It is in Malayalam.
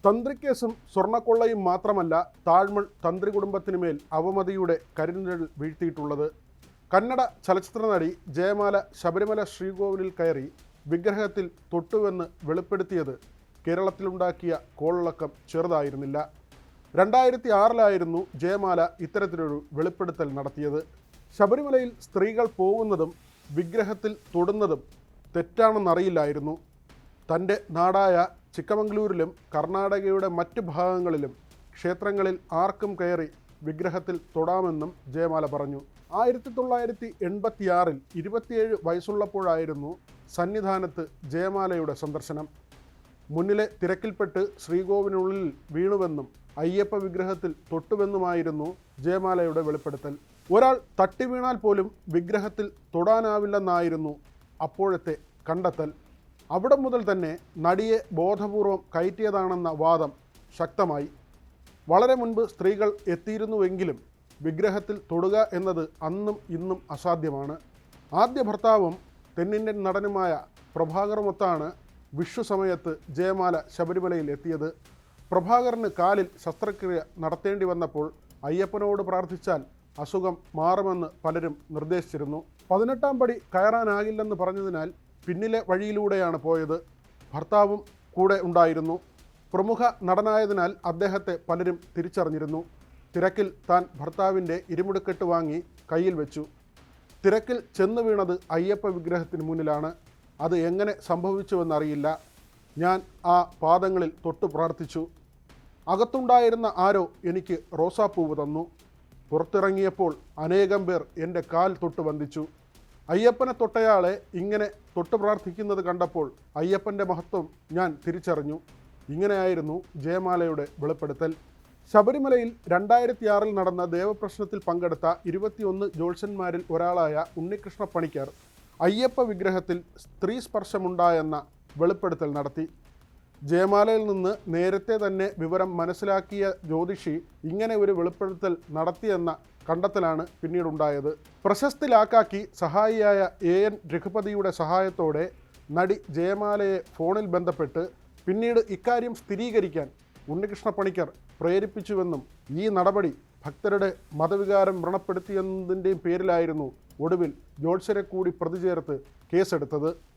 തന്ത്രിക്കേസും സ്വർണ്ണക്കൊള്ളയും മാത്രമല്ല താഴ്മൺ തന്ത്രി കുടുംബത്തിനുമേൽ അവമതിയുടെ കരിനിഴൽ വീഴ്ത്തിയിട്ടുള്ളത്. കന്നഡ ചലച്ചിത്ര നടി ജയമാല ശബരിമല ശ്രീകോവിലിൽ കയറി വിഗ്രഹത്തിൽ തൊട്ടുവെന്ന് വെളിപ്പെടുത്തിയത് കേരളത്തിലുണ്ടാക്കിയ കോളിളക്കം ചെറുതായിരുന്നില്ല. 2006 ജയമാല ഇത്തരത്തിലൊരു വെളിപ്പെടുത്തൽ നടത്തിയത്. ശബരിമലയിൽ സ്ത്രീകൾ പോകുന്നതും വിഗ്രഹത്തിൽ തൊടുന്നതും തെറ്റാണെന്നറിയില്ലായിരുന്നു. തൻ്റെ നാടായ ചിക്കമംഗളൂരിലും കർണാടകയുടെ മറ്റ് ഭാഗങ്ങളിലും ക്ഷേത്രങ്ങളിൽ ആർക്കും കയറി വിഗ്രഹത്തിൽ തൊടാമെന്നും ജയമാല പറഞ്ഞു. 1986 27 വയസ്സുള്ളപ്പോഴായിരുന്നു സന്നിധാനത്ത് ജയമാലയുടെ സന്ദർശനം. മുന്നിലെ തിരക്കിൽപ്പെട്ട് ശ്രീകോവിലിനുള്ളിൽ വീണുവെന്നും അയ്യപ്പ വിഗ്രഹത്തിൽ തൊട്ടുവെന്നുമായിരുന്നു ജയമാലയുടെ വെളിപ്പെടുത്തൽ. ഒരാൾ തട്ടി വീണാൽ പോലും വിഗ്രഹത്തിൽ തൊടാനാവില്ലെന്നായിരുന്നു അപ്പോഴത്തെ കണ്ടെത്തൽ. അവിടെ മുതൽ തന്നെ നടിയെ ബോധപൂർവം കയറ്റിയതാണെന്ന വാദം ശക്തമായി. വളരെ മുൻപ് സ്ത്രീകൾ എത്തിയിരുന്നുവെങ്കിലും വിഗ്രഹത്തിൽ തൊടുക എന്നത് അന്നും ഇന്നും അസാധ്യമാണ്. ആദ്യ ഭർത്താവും തെന്നിന്ത്യൻ നടനുമായ പ്രഭാകറുമൊത്താണ് വിഷു സമയത്ത് ജയമാല ശബരിമലയിൽ എത്തിയത്. പ്രഭാകറിന് കാലിൽ ശസ്ത്രക്രിയ നടത്തേണ്ടി വന്നപ്പോൾ അയ്യപ്പനോട് പ്രാർത്ഥിച്ചാൽ അസുഖം മാറുമെന്ന് പലരും നിർദ്ദേശിച്ചിരുന്നു. 18ാം പടി കയറാനാകില്ലെന്ന് പറഞ്ഞതിനാൽ പിന്നിലെ വഴിയിലൂടെയാണ് പോയത്. ഭർത്താവും കൂടെ ഉണ്ടായിരുന്നു. പ്രമുഖ നടനായതിനാൽ അദ്ദേഹത്തെ പലരും തിരിച്ചറിഞ്ഞിരുന്നു. തിരക്കിൽ താൻ ഭർത്താവിൻ്റെ ഇരുമുടിക്കെട്ട് വാങ്ങി കയ്യിൽ വെച്ചു. തിരക്കിൽ ചെന്ന് വീണത് അയ്യപ്പ വിഗ്രഹത്തിന് മുന്നിലാണ്. അത് എങ്ങനെ സംഭവിച്ചുവെന്നറിയില്ല. ഞാൻ ആ പാദങ്ങളിൽ തൊട്ടു പ്രാർത്ഥിച്ചു. അകത്തുണ്ടായിരുന്ന ആരോ എനിക്ക് റോസാപ്പൂവ് തന്നു. പുറത്തിറങ്ങിയപ്പോൾ അനേകം പേർ എൻ്റെ കാൽ തൊട്ട് വന്ദിച്ചു. അയ്യപ്പനെ തൊട്ടയാളെ ഇങ്ങനെ തൊട്ട് പ്രാർത്ഥിക്കുന്നത് കണ്ടപ്പോൾ അയ്യപ്പൻ്റെ മഹത്വം ഞാൻ തിരിച്ചറിഞ്ഞു. ഇങ്ങനെയായിരുന്നു ജയമാലയുടെ വെളിപ്പെടുത്തൽ. ശബരിമലയിൽ 2006 നടന്ന ദേവപ്രശ്നത്തിൽ പങ്കെടുത്ത 21 ജ്യോത്സ്യന്മാരിൽ ഒരാളായ ഉണ്ണികൃഷ്ണ പണിക്കർ അയ്യപ്പ വിഗ്രഹത്തിൽ സ്ത്രീ സ്പർശമുണ്ടായെന്ന വെളിപ്പെടുത്തൽ നടത്തി. ജയമാലയിൽ നിന്ന് നേരത്തെ തന്നെ വിവരം മനസ്സിലാക്കിയ ജ്യോതിഷി ഇങ്ങനെ ഒരു വെളിപ്പെടുത്തൽ നടത്തിയെന്ന കണ്ടെത്തലാണ് പിന്നീടുണ്ടായത്. പ്രശസ്തി ലാക്കാക്കി സഹായിയായ AN രഘുപതിയുടെ സഹായത്തോടെ നടി ജയമാലയെ ഫോണിൽ ബന്ധപ്പെട്ട് പിന്നീട് ഇക്കാര്യം സ്ഥിരീകരിക്കാൻ ഉണ്ണികൃഷ്ണ പണിക്കർ പ്രേരിപ്പിച്ചുവെന്നും ഈ നടപടി ഭക്തരുടെ മതവികാരം വ്രണപ്പെടുത്തിയെന്നതിൻ്റെയും പേരിലായിരുന്നു ഒടുവിൽ ജ്യോത്സ്യരെ കൂടി പ്രതി ചേർത്ത് കേസെടുത്തത്.